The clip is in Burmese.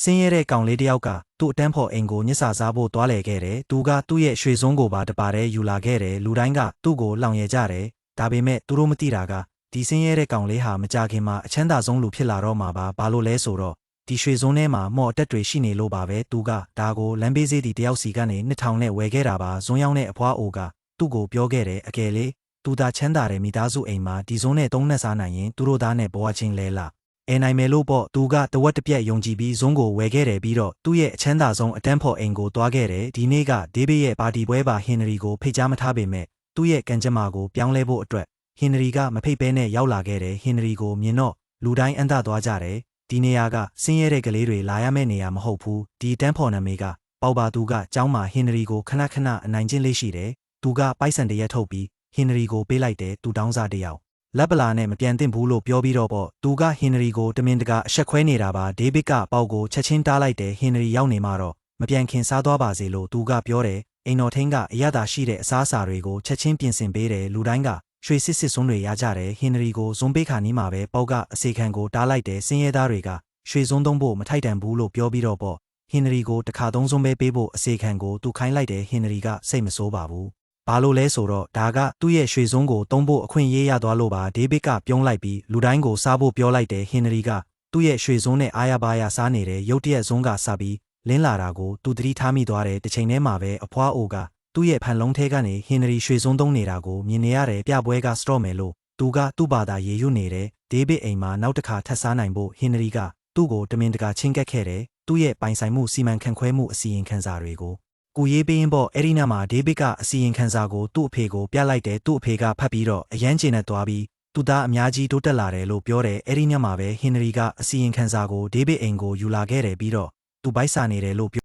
ဆင်းရဲတဲ့ကောင်လေးတယောက်ကသူ့အတန်းဖော်အိမ်ကိုညှစ်စာစားဖို့တွားလေခဲ့တယ်။သူကသူ့ရဲ့ရွှေစုံးကိုပါတပါတဲ့ယူလာခဲ့တယ်။လူတိုင်းကသူ့ကိုလောင်ရဲကြတယ်။ဒါပေမဲ့သူတို့မသိတာကဒီဆင်းရဲတဲ့ကောင်လေးဟာမကြခင်မှာအချမ်းသာဆုံးလူဖြစ်လာတော့မှာပါ။ဘာလို့လဲဆိုတော့ဒီရွှေစုံးထဲမှာမော့အတက်တွေရှိနေလို့ပါပဲ။သူကဒါကိုလမ်းဘေးဈေးတီတယောက်စီကနေ2000နဲ့ဝယ်ခဲ့တာပါ။ဇွန်းရောင်းတဲ့အဖွားအိုကသူ့ကိုပြောခဲ့တယ်အကယ်လေးသူသာချမ်းသာတဲ့မိသားစုအိမ်မှာဒီဇုံးနဲ့သုံးနှက်စားနိုင်ရင်သူတို့သားနဲ့ဘဝချင်းလဲလာအဲနိုင်မယ်လို့ပေါ့သူကတဝက်တစ်ပြက်ယုံကြည်ပြီးဇုံးကိုဝယ်ခဲ့တယ်ပြီးတော့သူ့ရဲ့အချမ်းသာဆုံးအတန်းဖော်အိမ်ကိုတွားခဲ့တယ်ဒီနေ့ကဒေးဗစ်ရဲ့ပါတီပွဲပါဟင်နရီကိုဖိတ်ကြားမထားပေမဲ့သူ့ရဲ့ကံကြမ္မာကိုပြောင်းလဲဖို့အတွက်ဟင်နရီကမဖိတ်ဘဲနဲ့ရောက်လာခဲ့တယ်ဟင်နရီကိုမြင်တော့လူတိုင်းအံ့သသွားကြတယ်ဒီနေရာကဆင်းရဲတဲ့ကလေးတွေလာရမယ့်နေရာမဟုတ်ဘူးဒီတန်းဖော်နာမည်ကပေါပါသူကကျောင်းမှာဟင်နရီကိုခဏခဏအနိုင်ကျင့်လေးရှိတယ်သူကပိုက်ဆံတရက်ထုတ်ပြီးဟင်နရီကိုပေးလိုက်တယ်သူတောင်းစားတယောက်လက်ပလာနဲ့မပြန်သင့်ဘူးလို့ပြောပြီးတော့ပေါ့သူကဟင်နရီကိုတမင်တကာအဆက်ခွဲနေတာပါဒေးဗစ်ကပေါက်ကိုချက်ချင်းတားလိုက်တယ်ဟင်နရီရောက်နေမှတော့မပြန်ခင်စားသွားပါစေလို့သူကပြောတယ်အိမ်တော်ထင်းကအရသာရှိတဲ့အစားအစာတွေကိုချက်ချင်းပြင်ဆင်ပေးတယ်လူတိုင်းကရွှေစစ်စွန်းတွေရကြတယ်ဟင်နရီကိုဇွန်ပေးခါနီးမှာပဲပေါက်ကအစီခံကိုတားလိုက်တယ်စင်းရဲသားတွေကရွှေစွန်းသုံးဖို့မထိုက်တန်ဘူးလို့ပြောပြီးတော့ပေါ့ဟင်နရီကိုတစ်ခါသုံးစွန်းပဲပေးဖို့အစီခံကိုသူခိုင်းလိုက်တယ်ဟင်နရီကစိတ်မဆိုးပါဘူးဘာလို့လဲဆိုတော့ဒါကသူ့ရဲ့ရွှေစုံးကိုသုံးဖို့အခွင့်အရေးရသွားလို့ပါဒေးဗစ်ကပြုံးလိုက်ပြီးလူတိုင်းကိုစားဖို့ပြောလိုက်တယ်ဟင်နရီကသူ့ရဲ့ရွှေစုံးနဲ့အားရပါးရစားနေတဲ့ရုတ်တရက်စုံးကစပြီးလင်းလာတာကိုသူသတိထားမိသွားတယ်တစ်ချိန်တည်းမှာပဲအဖွားအိုကသူ့ရဲ့ဖန်လုံးထဲကနေဟင်နရီရွှေစုံးသုံးနေတာကိုမြင်နေရတယ်ပြပွဲကစတော့မယ်လို့သူကသူ့ဘာသာရေရွတ်နေတယ်ဒေးဗစ်အိမ်မှာနောက်တစ်ခါထပ်စားနိုင်ဖို့ဟင်နရီကသူ့ကိုတမင်တကာချင်းကပ်ခဲ့တယ်သူ့ရဲ့ပိုင်ဆိုင်မှုစီမံခန့်ခွဲမှုအစီရင်ခံစာတွေကိုကိုရေးပေးရင်ပေါ့အဲ့ဒီနောက်မှာဒေးဗစ်ကအစီရင်ခံစာကိုသူ့အဖေကိုပြလိုက်တယ်သူ့အဖေကဖတ်ပြီးတော့အယမ်းကျေနပ်သွားပြီးသူသားအများကြီးတိုးတက်လာတယ်လို့ပြောတယ်အဲ့ဒီနောက်မှာပဲဟင်နရီကအစီရင်ခံစာကိုဒေးဗစ်အိမ်ကိုယူလာခဲ့တယ်ပြီးတော့သူပိုက်စာနေတယ်လို့